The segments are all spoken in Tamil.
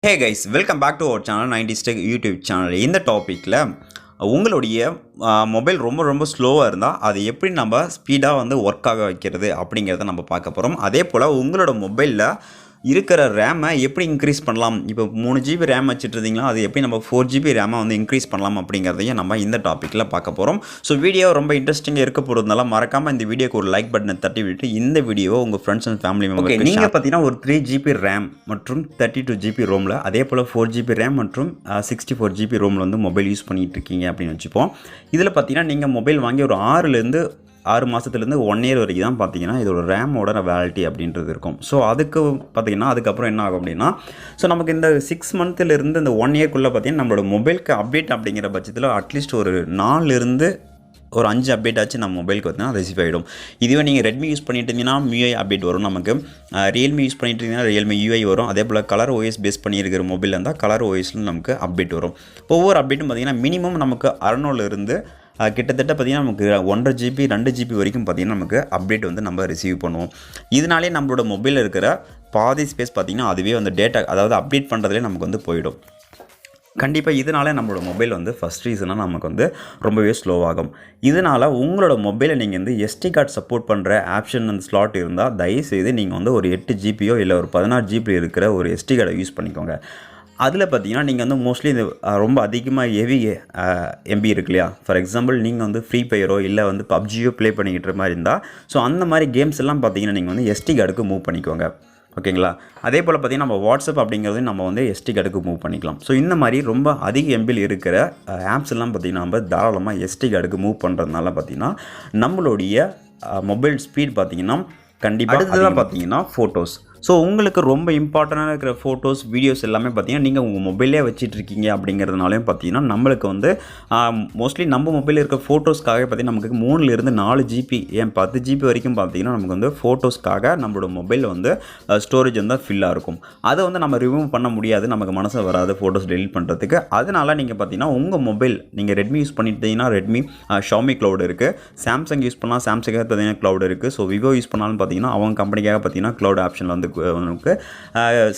Hey guys, welcome back to our channel 90sTECH YouTube channel. இந்த டாபிக்ல உங்களுடைய மொபைல் ரொம்ப ஸ்லோவாக இருந்தால் அது எப்படி நம்ம ஸ்பீடாக வந்து ஒர்க் ஆக வைக்கிறது அப்படிங்கிறத நம்ம பார்க்க போகிறோம். அதே போல் உங்களோட மொபைலில் இருக்கிற ரேமை எப்படி இன்க்ரீஸ் பண்ணலாம். இப்போ 3GB ரேம் வச்சுட்டு இருந்தீங்கன்னா அது எப்படி நம்ம 4GB ரேமை வந்து இன்க்ரீஸ் பண்ணலாம் அப்படிங்கிறதையும் நம்ம இந்த டாப்பிக்கில் பார்க்க போகிறோம். ஸோ வீடியோ ரொம்ப இன்ட்ரெஸ்டிங்காக இருக்க போகிறதுனால மறக்காமல் இந்த வீடியோக்கு ஒரு லைக் பட்டனை தட்டி விட்டு இந்த வீடியோவை உங்கள் ஃப்ரெண்ட்ஸ் அண்ட் ஃபேமிலி மெம்பருக்கு நீங்கள் பார்த்தீங்கன்னா ஒரு 3GB ரேம் மற்றும் 32GB ரோமில் அதே போல் 4GB ரேம் மற்றும் 64GB ரோமில் வந்து மொபைல் யூஸ் பண்ணிகிட்டு இருக்கீங்க அப்படின்னு வச்சுப்போம். இதில் பார்த்தீங்கன்னா நீங்கள் மொபைல் வாங்கி ஒரு 6 மாதத்துலேருந்து 1 இயர் வரைக்கும் தான் பார்த்தீங்கன்னா இதோட ரேமோட வேலிட்டி அப்படின்றது இருக்கும். ஸோ அதுக்கு பார்த்தீங்கன்னா அதுக்கப்புறம் என்ன ஆகும் அப்படின்னா ஸோ நமக்கு இந்த 6 மந்த்லேருந்து இந்த 1 இயர்க்குள்ளே பார்த்தீங்கன்னா நம்மளோட மொபைலுக்கு அப்டேட் அப்படிங்கிற பட்சத்தில் அட்லீஸ்ட் ஒரு 4 ஒரு 5 அப்டேட் ஆச்சு நம்ம மொபைலுக்கு பார்த்தீங்கன்னா ரிசீவ் ஆகிடும். இதுவே நீங்கள் ரெட்மி யூஸ் பண்ணிட்டு இருந்தீங்கன்னா MIUI அப்டேட் வரும். நமக்கு ரியல்மி யூஸ் பண்ணிட்டு இருந்தீங்கன்னா ரியல்மி UI வரும். அதே போல் கலர் OS பேஸ் பண்ணியிருக்கிற மொபைல் இருந்தால் கலர் OSல நமக்கு அப்டேட் வரும். ஒவ்வொரு அப்டேட்டும் பார்த்தீங்கன்னா மினிமம் நமக்கு 600 கிட்டத்தட்ட பார்த்திங்கன்னா நமக்கு 1.5GB 2GB வரைக்கும் பார்த்திங்கன்னா நமக்கு அப்டேட் வந்து நம்ம ரிசீவ் பண்ணுவோம். இதனாலே நம்மளோட மொபைலில் இருக்கிற பாதி ஸ்பேஸ் பார்த்திங்கன்னா அதுவே வந்து டேட்டா அதாவது அப்டேட் பண்ணுறதுலே நமக்கு வந்து போயிடும். கண்டிப்பாக இதனால நம்மளோட மொபைல் வந்து ஃபஸ்ட் ரீசனாக நமக்கு வந்து ரொம்பவே ஸ்லோவாகும். இதனால் உங்களோட மொபைலை நீங்கள் வந்து SD கார்டு சப்போர்ட் பண்ணுற ஆப்ஷன் அந்த ஸ்லாட் இருந்தால் தயவுசெய்து நீங்கள் வந்து ஒரு 8GBயோ இல்லை ஒரு 16GB இருக்கிற ஒரு SD கார்டை யூஸ் பண்ணிக்கோங்க. அதில் பார்த்தீங்கன்னா நீங்கள் வந்து மோஸ்ட்லி இந்த ரொம்ப அதிகமாக ஹெவி MB இருக்கு இல்லையா. ஃபார் எக்ஸாம்பிள் நீங்கள் வந்து ஃப்ரீ ஃபயரோ இல்லை வந்து PUBGயோ ப்ளே பண்ணிக்கிற மாதிரி இருந்தால் ஸோ அந்த மாதிரி கேம்ஸ் எல்லாம் பார்த்தீங்கன்னா நீங்கள் வந்து SD கார்டுக்கு மூவ் பண்ணிக்கோங்க. ஓகேங்களா. அதே போல் பார்த்திங்கன்னா நம்ம வாட்ஸ்அப் அப்படிங்கிறது நம்ம வந்து SD கார்டுக்கு மூவ் பண்ணிக்கலாம். ஸோ இந்த மாதிரி ரொம்ப அதிக MBயில் இருக்கிற ஆப்ஸ் எல்லாம் பார்த்திங்கன்னா நம்ம தாராளமாக SD கார்டுக்கு மூவ் பண்ணுறதுனால பார்த்திங்கன்னா நம்மளுடைய மொபைல் ஸ்பீட் பார்த்திங்கன்னா கண்டிப்பாக அடுத்ததான் பார்த்திங்கன்னா ஃபோட்டோஸ். ஸோ உங்களுக்கு ரொம்ப இம்பார்ட்டண்டாக இருக்கிற ஃபோட்டோஸ் வீடியோஸ் எல்லாமே பார்த்தீங்கன்னா நீங்கள் உங்கள் மொபைலே வச்சுட்டு இருக்கீங்க அப்படிங்கிறதுனாலையும் பார்த்தீங்கன்னா நம்மளுக்கு வந்து மோஸ்ட்லி நம்ம மொபைலில் இருக்க ஃபோட்டோஸ்க்காக பார்த்தீங்கன்னா நமக்கு 3-4GB ஏன் 10GB வரைக்கும் பார்த்தீங்கன்னா நமக்கு வந்து ஃபோட்டோஸ்க்காக நம்மளோட மொபைலில் வந்து ஸ்டோரேஜ் வந்து ஃபில்லாக இருக்கும். அதை வந்து நம்ம ரிமூவ் பண்ண முடியாது, நமக்கு மனசு வராது ஃபோட்டோஸ் டெலிட் பண்ணுறதுக்கு. அதனால் நீங்கள் பார்த்தீங்கன்னா உங்கள் மொபைல் நீங்கள் ரெட்மி யூஸ் பண்ணிட்டீங்கன்னா ரெட்மி, Xiaomi க்ளவுட் இருக்குது. சாம்சங் யூஸ் பண்ணால் சாம்சங்காக பார்த்தீங்கன்னா க்ளவுட் இருக்குது. ஸோ விவோ யூஸ் பண்ணாலும் பார்த்தீங்கன்னா அவங்க கம்பெனிக்காக பார்த்தீங்கன்னா க்ளவுட் ஆப்ஷனில் வந்து நமக்கு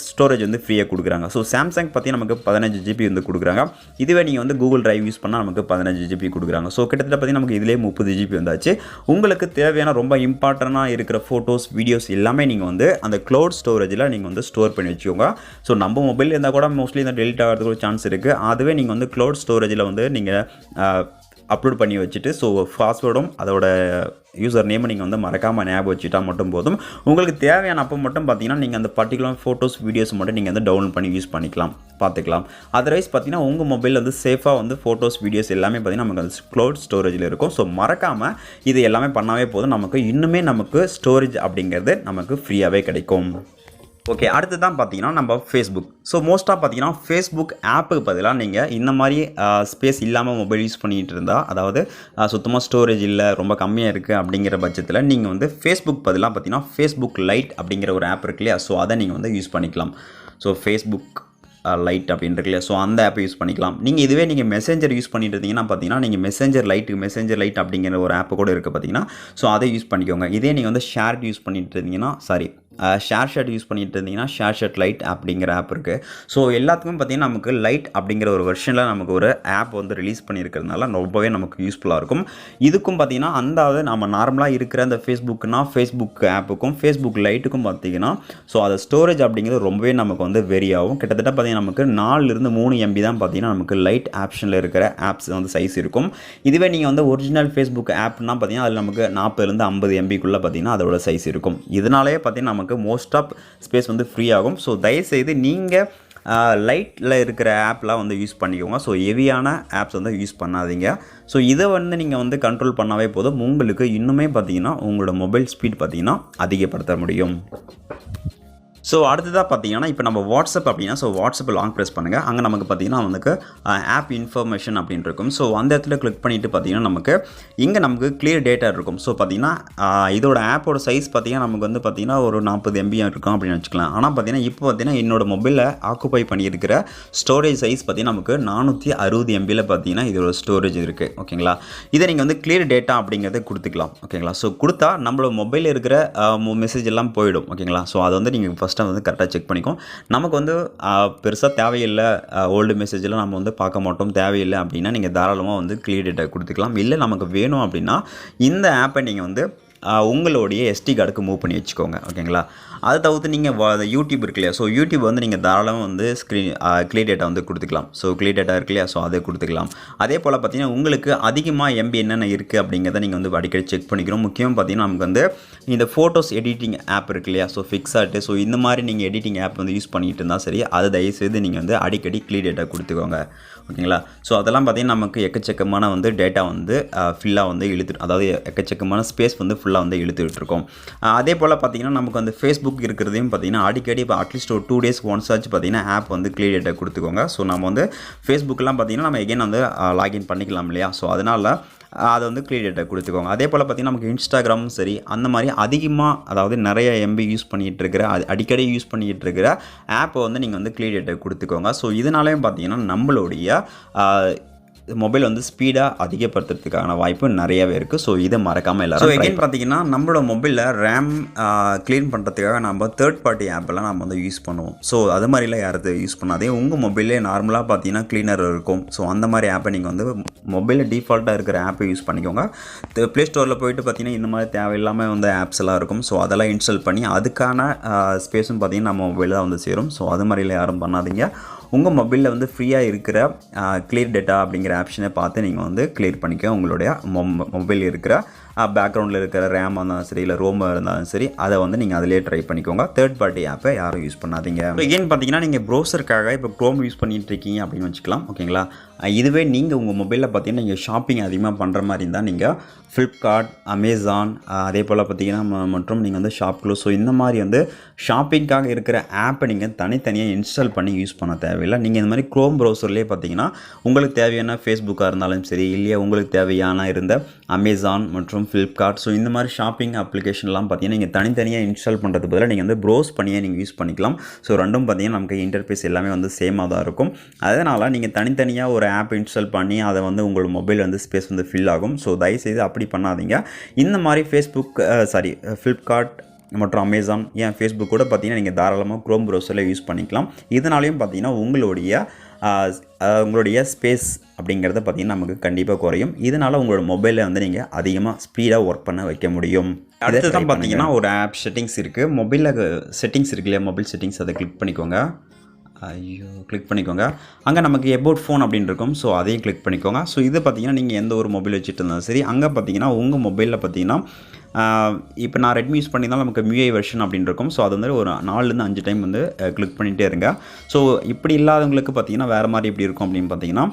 ஸ்டோரேஜ் வந்து ஃப்ரீயாக கொடுக்குறாங்க. ஸோ சாம்சங் பற்றி நமக்கு 15GB வந்து கொடுக்குறாங்க. இதுவே நீங்கள் வந்து கூகுள் டிரைவ் யூஸ் பண்ணால் நமக்கு 15GB கொடுக்குறாங்க. ஸோ கிட்டத்தட்ட பார்த்தீங்கன்னா நமக்கு இதிலே 30GB வந்தாச்சு. உங்களுக்கு தேவையான ரொம்ப இம்பார்ட்டண்டாக இருக்கிற ஃபோட்டோஸ் வீடியோஸ் எல்லாமே நீங்கள் வந்து அந்த க்ளவுட் ஸ்டோரேஜில் நீங்கள் வந்து ஸ்டோர் பண்ணி வச்சுக்கோங்க. ஸோ நம்ம மொபைல் இருந்தால் கூட மோஸ்ட்லி இந்த டெலிட் ஆகிறதுக்கு ஒரு சான்ஸ் இருக்குது. அதுவே நீங்கள் வந்து க்ளவுட் ஸ்டோரேஜில் வந்து நீங்கள் அப்லோட் பண்ணி வச்சுட்டு ஸோ பாஸ்வேர்டும் அதோட யூசர் நேமை நீங்கள் வந்து மறக்காமல் ஞாபகம் வச்சுட்டா மட்டும் போதும். உங்களுக்கு தேவையான அப்போ மட்டும் பார்த்தீங்கன்னா நீங்கள் அந்த பர்டிகுலர் ஃபோட்டோஸ் வீடியோஸ் மட்டும் நீங்கள் வந்து டவுன்லோட் பண்ணி யூஸ் பண்ணிக்கலாம், பார்த்துக்கலாம். அதர்வைஸ் பார்த்தீங்கன்னா உங்கள் மொபைலில் வந்து சேஃபாக வந்து ஃபோட்டோஸ் வீடியோஸ் எல்லாமே பார்த்தீங்கன்னா நமக்கு அந்த க்ளவுட் ஸ்டோரேஜில் இருக்கும். ஸோ மறக்காமல் இது எல்லாமே பண்ணாவே போதும், நமக்கு இன்னுமே நமக்கு ஸ்டோரேஜ் அப்படிங்கிறது நமக்கு ஃப்ரீயாகவே கிடைக்கும். ஓகே, அடுத்து தான் பார்த்தீங்கன்னா நம்ம ஃபேஸ்புக். ஸோ மோஸ்ட்டாக பார்த்தீங்கன்னா ஃபேஸ்புக் ஆப்புக்கு பதிலாக நீங்கள் இந்த மாதிரி ஸ்பேஸ் இல்லாமல் மொபைல் யூஸ் பண்ணிகிட்டு இருந்தால், அதாவது சுத்தமாக ஸ்டோரேஜ் இல்லை ரொம்ப கம்மியாக இருக்குது அப்படிங்கிற பட்சத்தில் நீங்கள் வந்து ஃபேஸ்புக் பதிலாக பார்த்தீங்கன்னா ஃபேஸ்புக் லைட் அப்படிங்கிற ஒரு ஆப் இருக்கு இல்லையா. ஸோ அதை நீங்கள் வந்து யூஸ் பண்ணிக்கலாம். ஸோ ஃபேஸ்புக் லைட் அப்படின்னு இருக்கு இல்லையா. ஸோ அந்த ஆப்பை யூஸ் பண்ணிக்கலாம். இதுவே நீங்கள் மெசேஞ்சர் யூஸ் பண்ணிட்டு இருந்தீங்கன்னா பார்த்தீங்கன்னா நீங்கள் மெசேஞ்சர் லைட் அப்படிங்கிற ஒரு ஆப்பு கூட இருக்குது பார்த்தீங்கன்னா. ஸோ அதை யூஸ் பண்ணிக்கோங்க. இதே நீங்கள் வந்து ஷேர் யூஸ் பண்ணிட்டு இருந்தீங்கன்னா ஷேர் யூஸ் பண்ணிட்டு இருந்தீங்கன்னா ஷேர் லைட் அப்படிங்கிற ஆப் இருக்குது. ஸோ எல்லாத்துக்கும் பார்த்தீங்கன்னா நமக்கு லைட் அப்படிங்கிற ஒரு வெர்ஷனில் நமக்கு ஒரு ஆப் வந்து ரிலீஸ் பண்ணியிருக்கிறதுனால ரொம்பவே நமக்கு யூஸ்ஃபுல்லாக இருக்கும். இதுக்கும் பார்த்தீங்கன்னா அதாவது நம்ம நார்மலாக இருக்கிற அந்த ஃபேஸ்புக் ஆப்புக்கும் ஃபேஸ்புக் லைட்டுக்கும் பார்த்தீங்கன்னா ஸோ அது ஸ்டோரேஜ் அப்படிங்கிறது ரொம்பவே நமக்கு வந்து வெரி ஆகும். கிட்டத்தட்ட பார்த்தீங்கன்னா நமக்கு 4-3 MB தான் பார்த்தீங்கன்னா நமக்கு லைட் ஆப்ஷனில் இருக்கிற ஆப்ஸ் வந்து சைஸ் இருக்கும். இதுவே நீங்கள் வந்து ஒரிஜினல் ஃபேஸ்புக் ஆப்னா பார்த்தீங்கன்னா அதில் நமக்கு 40-50 MBக்குள்ளே பார்த்தீங்கன்னா அதோட சைஸ் இருக்கும். இதனாலே பார்த்தீங்கன்னா நமக்கு மோஸ்ட் ஆஃப் ஸ்பேஸ் வந்து ஃப்ரீ ஆகும். ஸோ தயவுசெய்து நீங்கள் லைட்டில் இருக்கிற ஆப்லாம் வந்து யூஸ் பண்ணிக்கோங்க. ஸோ ஹெவியான ஆப்ஸ் வந்து யூஸ் பண்ணாதீங்க. ஸோ இதை வந்து நீங்கள் வந்து கண்ட்ரோல் பண்ணாவே போதும், உங்களுக்கு இன்னுமே பார்த்தீங்கன்னா உங்களோட மொபைல் ஸ்பீட் பார்த்தீங்கன்னா அதிகப்படுத்த முடியும். ஸோ அடுத்ததாக பார்த்தீங்கன்னா இப்போ நம்ம வாட்ஸ்அப் அப்படின்னா ஸோ வாட்ஸ்அப் லாங் ப்ரெஸ் பண்ணுங்கள். அங்கே நமக்கு பார்த்தீங்கன்னா நமக்கு ஆப் இன்ஃபர்மேஷன் அப்படின்னு இருக்கும். ஸோ அந்த இடத்துல கிளிக் பண்ணிவிட்டு பார்த்தீங்கன்னா நமக்கு கிளியர் டேட்டா இருக்கும். ஸோ பார்த்தீங்கன்னா இதோட ஆப்போட சைஸ் பார்த்தீங்கன்னா நமக்கு வந்து பார்த்தீங்கன்னா ஒரு 40 MB இருக்கும் அப்படின்னு வச்சுக்கலாம். ஆனால் பார்த்தீங்கன்னா இப்போ பார்த்தீங்கன்னா என்னோட மொபைலில் ஆக்குப்பை பண்ணியிருக்கிற ஸ்டோரேஜ் சைஸ் பார்த்தீங்கன்னா நமக்கு 460 MBயில் பார்த்தீங்கன்னா இதோட ஸ்டோரேஜ் இருக்குது. ஓகேங்களா. இதை நீங்கள் வந்து கிளியர் டேட்டா அப்படிங்கிறத கொடுத்துக்கலாம். ஓகேங்களா. ஸோ கொடுத்தா நம்மளோட மொபைலில் இருக்கிற மெசேஜ் எல்லாம் போயிடும். ஓகேங்களா. ஸோ அதை வந்து நீங்கள் ஃபஸ்ட் ஃபஸ்ட்டாக வந்து கரெக்டாக செக் பண்ணிக்கும். நமக்கு வந்து பெருசாக தேவையில்லை, ஓல்டு மெசேஜெலாம் நம்ம வந்து பார்க்க மாட்டோம், தேவையில்லை அப்படின்னா நீங்கள் தாராளமாக வந்து கிளியர் டேட்டா கொடுத்துக்கலாம். இல்லை நமக்கு வேணும் அப்படின்னா இந்த ஆப்பை நீங்கள் வந்து உங்களுடைய எஸ்டி கார்டுக்கு மூவ் பண்ணி வச்சுக்கோங்க. ஓகேங்களா? அதை தவிர்த்து நீங்கள் யூடியூப் இருக்கு இல்லையா, ஸோ யூடியூப் வந்து நீங்கள் தாராளமாக வந்து கிளியர் டேட்டா வந்து கொடுத்துக்கலாம். ஸோ கிளியர் டேட்டா இருக்கு இல்லையா, ஸோ அதை கொடுத்துக்கலாம். அதே போல் பார்த்தீங்கன்னா உங்களுக்கு அதிகமாக எம்பி என்னென்ன இருக்குது அப்படிங்கிறத நீங்கள் வந்து அடிக்கடி செக் பண்ணிக்கிறோம். முக்கியமாக பார்த்தீங்கன்னா நமக்கு வந்து இந்த ஃபோட்டோஸ் எடிட்டிங் ஆப் இருக்கு இல்லையா, ஸோ ஃபிக்ஸாட்டு, ஸோ இந்த மாதிரி நீங்கள் எடிட்டிங் ஆப் வந்து யூஸ் பண்ணிகிட்டு இருந்தால் சரி, அதை தயவுசெய்து நீங்கள் வந்து அடிக்கடி கிளியர் டேட்டா கொடுத்துக்கோங்க. ஓகேங்களா? ஸோ அதெல்லாம் பார்த்தீங்கன்னா நமக்கு எக்கச்சக்கமான வந்து டேட்டா வந்து ஃபில்லாக வந்து அதாவது எக்கச்சக்கமான ஸ்பேஸ் வந்து ஃபுல்லாக வந்து இழுத்துக்கிட்டு இருக்கோம். அதே போல் பார்த்தீங்கன்னா நமக்கு வந்து ஃபேஸ்புக் இருக்கிறதையும் பார்த்தீங்கன்னா அடிக்கடி இப்போ அட்லீஸ்ட் ஒரு 2 days ஒன்ஸ் ஆச்சு பார்த்தீங்கன்னா ஆப் வந்து கிளியர் டேட்டா கொடுத்துக்கோங்க. ஸோ நம்ம வந்து ஃபேஸ்புக்கெலாம் பார்த்தீங்கன்னா நம்ம எகைன் வந்து லாகின் பண்ணிக்கலாம் இல்லையா, ஸோ அதனால் அதை வந்து கிளியர் டேட்டா கொடுத்துக்கோங்க. அதே போல் பார்த்திங்கன்னா நமக்கு இன்ஸ்டாகிராமும் சரி, அந்த மாதிரி அதிகமாக அதாவது நிறைய எம்பி யூஸ் பண்ணிகிட்டு இருக்கிற அடிக்கடி யூஸ் பண்ணிக்கிட்டு இருக்கிற ஆப்பை வந்து நீங்கள் வந்து கிளியர் டேட்டா கொடுத்துக்கோங்க. ஸோ இதனாலேயும் பார்த்தீங்கன்னா நம்மளுடைய மொபைல் வந்து ஸ்பீடாக அதிகப்படுத்துறதுக்கான வாய்ப்பு நிறையவே இருக்குது. ஸோ இதை மறக்காமல் எல்லாரும். ஸோ எகைன் பார்த்தீங்கன்னா நம்மளோட மொபைலில் ரேம் க்ளீன் பண்ணுறதுக்காக நம்ம தேர்ட் பார்ட்டி ஆப்பெல்லாம் நம்ம வந்து யூஸ் பண்ணுவோம். ஸோ அது மாதிரிலாம் யாராவது யூஸ் பண்ணாதே. உங்கள் மொபைலே நார்மலாக பார்த்தீங்கன்னா க்ளீனர் இருக்கும். ஸோ அந்த மாதிரி ஆப்பை நீங்கள் வந்து மொபைலில் டிஃபால்ட்டாக இருக்கிற ஆப்பை யூஸ் பண்ணிக்கோங்க. ப்ளே ஸ்டோரில் போய்ட்டு பார்த்தீங்கன்னா இந்த மாதிரி தேவையில்லாமல் வந்து ஆப்ஸ் எல்லாம் இருக்கும். ஸோ அதெல்லாம் இன்ஸ்டால் பண்ணி அதுக்கான ஸ்பேஸும் பார்த்தீங்கன்னா நம்ம மொபைலில் தான் வந்து சேரும். ஸோ அது மாதிரிலாம் யாரும் பண்ணாதீங்க. உங்கள் மொபைலில் வந்து ஃப்ரீயாக இருக்கிற கிளியர் டேட்டா அப்படிங்கிற ஆப்ஷனை பார்த்து நீங்கள் வந்து கிளியர் பண்ணிக்க. உங்களுடைய மொபைல் இருக்கிற பேக்ரவுண்டில் இருக்கிற ரேமாக இருந்தாலும் சரி, இல்லை ரோமாக இருந்தாலும் சரி, அதை வந்து நீங்கள் அதிலே ட்ரை பண்ணிக்கோங்க. தேர்ட் பார்ட்டி ஆப்பை யாரும் யூஸ் பண்ணாதீங்க. எகெயின் பார்த்தீங்கன்னா நீங்கள் ப்ரௌசருக்காக இப்போ க்ரோம் யூஸ் பண்ணிகிட்டு இருக்கீங்க அப்படின்னு வச்சுக்கலாம். ஓகேங்களா? இதுவே நீங்கள் உங்கள் மொபைலில் பார்த்தீங்கன்னா நீங்கள் ஷாப்பிங் அதிகமாக பண்ணுற மாதிரி இருந்தால் நீங்கள் ஃப்ளிப்கார்ட், அமேசான், அதே போல் பார்த்தீங்கன்னா மற்றும் நீங்கள் வந்து ஷாப் க்ளோஸ், ஸோ இந்த மாதிரி வந்து ஷாப்பிங்காக இருக்கிற ஆப்பை நீங்கள் தனித்தனியாக இன்ஸ்டால் பண்ணி யூஸ் பண்ண தேவையில்லை. நீங்கள் இந்த மாதிரி க்ரோம் ப்ரௌசர்லேயே பார்த்தீங்கன்னா உங்களுக்கு தேவையான ஃபேஸ்புக்காக இருந்தாலும் சரி, இல்லையா உங்களுக்கு தேவையான இருந்த அமேசான் மற்றும் ஃப்ளிப்கார்ட், ஸோ இந்த மாதிரி ஷாப்பிங் அப்ளிகேஷன்லாம் பார்த்தீங்கன்னா நீங்கள் தனித்தனியாக இன்ஸ்டால் பண்ணுறது பதிலாக நீங்கள் வந்து ப்ரௌஸ் பண்ணியே நீங்கள் யூஸ் பண்ணிக்கலாம். ஸோ ரெண்டும் பார்த்தீங்கன்னா நமக்கு இன்டர்ஃபேஸ் எல்லாமே வந்து சேமாக தான் இருக்கும். அதனால் நீங்கள் தனித்தனியாக ஒரு ஆப் இன்ஸ்டால் பண்ணி அதை வந்து உங்களோட மொபைல் வந்து ஸ்பேஸ் வந்து ஃபில் ஆகும். ஸோ தயவுசெய்து அப்படி பண்ணாதீங்க. இந்த மாதிரி ஃப்ளிப்கார்ட் மற்றும் அமேசான், ஃபேஸ்புக் கூட பார்த்தீங்கன்னா நீங்கள் தாராளமாக க்ரோம் ப்ரௌசரில் யூஸ் பண்ணிக்கலாம். இதனாலையும் பார்த்தீங்கன்னா உங்களுடைய ஸ்பேஸ் அப்படிங்கிறத பார்த்தீங்கன்னா நமக்கு கண்டிப்பாக குறையும். இதனால் உங்களோட மொபைலில் வந்து நீங்கள் அதிகமாக ஸ்பீடாக ஒர்க் பண்ண வைக்க முடியும். அடுத்து தான் பார்த்தீங்கன்னா ஒரு ஆப் செட்டிங்ஸ் இருக்குது. மொபைலில் செட்டிங்ஸ் இருக்கு இல்லையா, மொபைல் செட்டிங்ஸ், அதை கிளிக் பண்ணிக்கோங்க. கிளிக் பண்ணிக்கோங்க. அங்கே நமக்கு எபவுட் ஃபோன் அப்படின்னு இருக்கும். ஸோ அதையும் கிளிக் பண்ணிக்கோங்க. ஸோ இது பார்த்தீங்கன்னா நீங்கள் எந்த ஒரு மொபைல் வச்சுட்டு இருந்தாலும் சரி, அங்கே பார்த்தீங்கன்னா உங்கள் மொபைலில் பார்த்தீங்கன்னா இப்போ நான் ரெட்மி யூஸ் பண்ணியிருந்தாலும் நமக்கு MIUI வெர்ஷன் அப்படின்னு இருக்கும். ஸோ அது வந்து ஒரு 4-5 டைம் வந்து கிளிக் பண்ணிகிட்டே இருங்க. ஸோ இப்படி இல்லாதவங்களுக்கு பார்த்தீங்கன்னா வேறு மாதிரி எப்படி இருக்கும் அப்படின்னு பார்த்தீங்கன்னா,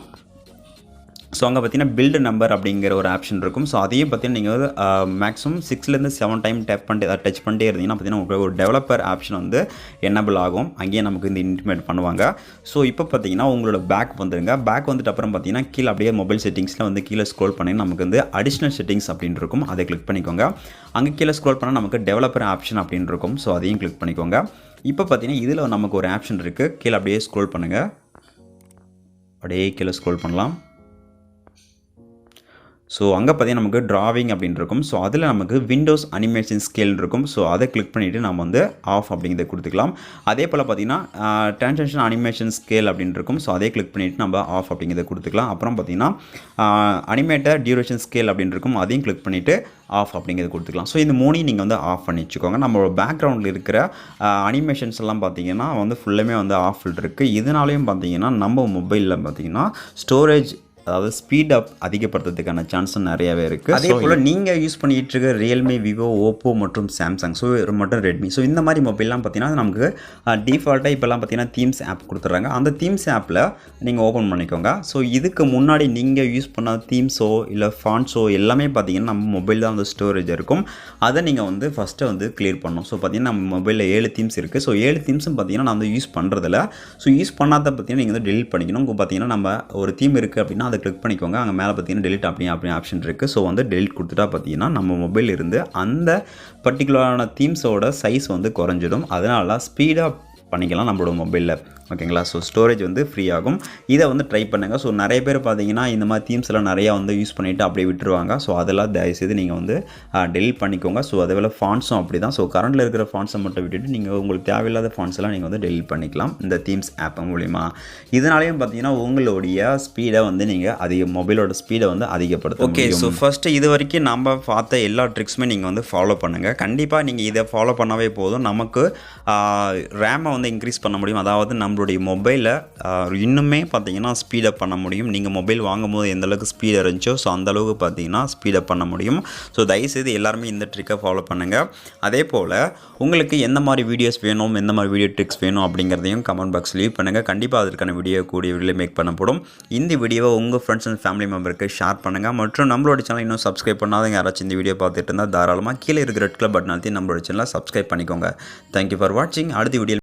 ஸோ அங்கே பார்த்தீங்கன்னா பில்டு நம்பர் அப்படிங்கிற ஒரு ஆப்ஷன் இருக்கும். ஸோ அதையும் பார்த்தீங்கன்னா நீங்கள் மேக்ஸிமம் 6-7 டைம் டச் பண்ணிட்டே இருந்தீங்கன்னா பார்த்தீங்கன்னா உங்களுக்கு ஒரு டெவலப்பர் ஆப்ஷன் வந்து எனேபிள் ஆகும். அங்கேயே நமக்கு இந்த இன்டிமேட் பண்ணுவாங்க. ஸோ இப்போ பார்த்தீங்கன்னா உங்களோட பேக் வந்துடுங்க. பேக் வந்துட்டு அப்புறம் பார்த்தீங்கன்னா கீழே அப்படியே மொபைல் செட்டிங்ஸில் வந்து கீழே ஸ்க்ரோல் பண்ணி நமக்கு வந்து அடிஷ்னல் செட்டிங்ஸ் அப்படின்னு இருக்கும். அதை கிளிக் பண்ணிக்கோங்க. அங்கே கீழே ஸ்க்ரோல் பண்ணால் நமக்கு டெவலப்பர் ஆப்ஷன் அப்படின்னு இருக்கும். ஸோ அதையும் கிளிக் பண்ணிக்கோங்க. இப்போ பார்த்தீங்கன்னா இதில் நமக்கு ஒரு ஆப்ஷன் இருக்குது. கீழே அப்படியே ஸ்க்ரோல் பண்ணுங்கள். அப்படியே கீழே ஸ்க்ரோல் பண்ணலாம். ஸோ அங்கே பார்த்தீங்கன்னா நமக்கு டிராவிங் அப்படின்னு இருக்கும். ஸோ அதில் நமக்கு விண்டோஸ் அனிமேஷன் ஸ்கேல் இருக்கும். ஸோ அதை கிளிக் பண்ணிவிட்டு நம்ம வந்து ஆஃப் அப்படிங்கிறத கொடுத்துக்கலாம். அதே போல் பார்த்தீங்கன்னா டிரான்சாக்ஷன் அனிமேஷன் ஸ்கேல் அப்படின்னு இருக்கும். ஸோ அதே கிளிக் பண்ணிவிட்டு நம்ம ஆஃப் அப்படிங்கிறத கொடுத்துக்கலாம். அப்புறம் பார்த்தீங்கன்னா அனிமேட்டர் டியூரேஷன் ஸ்கேல் அப்படின்னு இருக்கும். அதையும் கிளிக் பண்ணிவிட்டு ஆஃப் அப்படிங்கிறத கொடுத்துக்கலாம். ஸோ இந்த 3 நீங்கள் வந்து ஆஃப் பண்ணி வச்சுக்கோங்க. நம்மளோட பேக்ரவுண்டில் இருக்கிற அனிமேஷன்ஸ் எல்லாம் பார்த்தீங்கன்னா வந்து ஃபுல்லுமே வந்து ஆஃபில் இருக்குது. இதனாலையும் பார்த்தீங்கன்னா நம்ம மொபைலில் பார்த்தீங்கன்னா ஸ்டோரேஜ், அதாவது ஸ்பீட் அப் அதிகப்படுத்துறதுக்கான சான்ஸும் நிறையாவே இருக்குது. அதே போல் நீங்கள் யூஸ் பண்ணிகிட்டு இருக்க ரியல்மி, விவோ, ஓப்போ மற்றும் சாம்சங், ஸோ மற்றும் ரெட்மி, ஸோ இந்த மாதிரி மொபைல்லாம் பார்த்தீங்கன்னா நமக்கு டிஃபால்ட்டாக இப்போல்லாம் பார்த்தீங்கன்னா தீம்ஸ் ஆப் கொடுத்துட்றாங்க. அந்த தீம்ஸ் ஆப்பில் நீங்கள் ஓப்பன் பண்ணிக்கோங்க. ஸோ இதுக்கு முன்னாடி நீங்கள் யூஸ் பண்ண தீம்ஸோ இல்லை ஃபாண்ட்ஸோ எல்லாமே பார்த்தீங்கன்னா நம்ம மொபைல் தான் வந்து ஸ்டோரேஜ் இருக்கும். அதை நீங்கள் வந்து ஃபஸ்ட்டு வந்து கிளியர் பண்ணணும். ஸோ பார்த்தீங்கன்னா நம்ம மொபைலில் 7 தீம்ஸ் இருக்குது. ஸோ 7 தீம்ஸும் பார்த்தீங்கன்னா நான் வந்து யூஸ் பண்ணுறதில்ல. ஸோ யூஸ் பண்ணாத பார்த்தீங்கன்னா நீங்கள் வந்து டெலிட் பண்ணிக்கணும். இப்போ பார்த்தீங்கன்னா நம்ம ஒரு தீம் இருக்குது அப்படின்னா அதை கிளிக் பண்ணிக்கோங்க. அங்கே மேலே பார்த்தீங்கன்னா டெலிட் அப்படி ஆப்ஷன் இருக்குது. ஸோ வந்து டெலிட் கொடுத்துட்டா பார்த்தீங்கன்னா நம்ம மொபைல் இருந்து அந்த பர்டிகுலரான தீம்ஸோட சைஸ் வந்து குறைஞ்சிடும். அதனால ஸ்பீடாக பண்ணிக்கலாம் நம்மளோட மொபைலில். ஓகேங்களா? ஸோ ஸ்டோரேஜ் வந்து ஃப்ரீ ஆகும். இதை வந்து ட்ரை பண்ணுங்கள். ஸோ நிறைய பேர் பார்த்தீங்கன்னா இந்த மாதிரி தீம்ஸ் எல்லாம் நிறையா வந்து யூஸ் பண்ணிவிட்டு அப்படியே விட்டுருவாங்க. ஸோ அதெல்லாம் தயவுசெய்து நீங்கள் வந்து டெலிட் பண்ணிக்கோங்க. ஸோ அதேபோல் ஃபாண்ட்ஸும் அப்படி தான். ஸோ கரண்டில் இருக்கிற ஃபாண்ட்ஸை மட்டும் விட்டுட்டு நீங்கள் உங்களுக்கு தேவையில்லாத ஃபாண்ட்ஸ் எல்லாம் நீங்கள் வந்து டெலிட் பண்ணிக்கலாம் இந்த தீம்ஸ் ஆப் மூலிமா. இதனாலேயும் பார்த்தீங்கன்னா உங்களுடைய ஸ்பீடை வந்து நீங்கள் மொபைலோட ஸ்பீடை வந்து அதிகப்படுத்த முடியும். ஸோ ஃபஸ்ட்டு இது வரைக்கும் நம்ம பார்த்த எல்லா ட்ரிக்ஸுமே நீங்கள் வந்து ஃபாலோ பண்ணுங்கள். கண்டிப்பாக நீங்கள் இதை ஃபாலோ பண்ணவே போதும். நமக்கு ரேமை வந்து இன்க்ரீஸ் பண்ண முடியும். அதாவது நம்மளுடைய மொபைலில் இன்னுமே பார்த்தீங்கன்னா ஸ்பீடப் பண்ண முடியும். நீங்கள் மொபைல் வாங்கும்போது எந்த அளவுக்கு ஸ்பீட் இருந்துச்சோ ஸோ அந்தளவுக்கு பார்த்தீங்கன்னா ஸ்பீடப் பண்ண முடியும். ஸோ தயவுசெய்து எல்லாருமே இந்த ட்ரிக்கை ஃபாலோ பண்ணுங்கள். அதே போல் உங்களுக்கு எந்த மாதிரி வீடியோஸ் வேணும், எந்த மாதிரி வீடியோ ட்ரிக்ஸ் வேணும் அப்படிங்கிறதையும் கமெண்ட் பாக்ஸ் லீவ் பண்ணுங்கள். கண்டிப்பாக அதற்கான வீடியோ கூடிய வீடியோ மேக் பண்ணப்படும். இந்த வீடியோவை உங்கள் ஃப்ரெண்ட்ஸ் அண்ட் ஃபேமிலி மெம்பருக்கு ஷேர் பண்ணுங்கள். மற்றும் நம்மளோட சேனல் இன்னும் சப்ஸ்கிரைப் பண்ணாதவங்க யாராச்சும் இந்த வீடியோ பார்த்துட்டு இருந்தால் தாராளமாக கீழே இருக்கிற ரெட் கலர் பட்டன் அழுத்தி நம்மளோட சேனலை சப்ஸ்கிரைப் பண்ணிக்கோங்க. தேங்க்யூ ஃபார் வாட்சிங். அடுத்த வீடியோ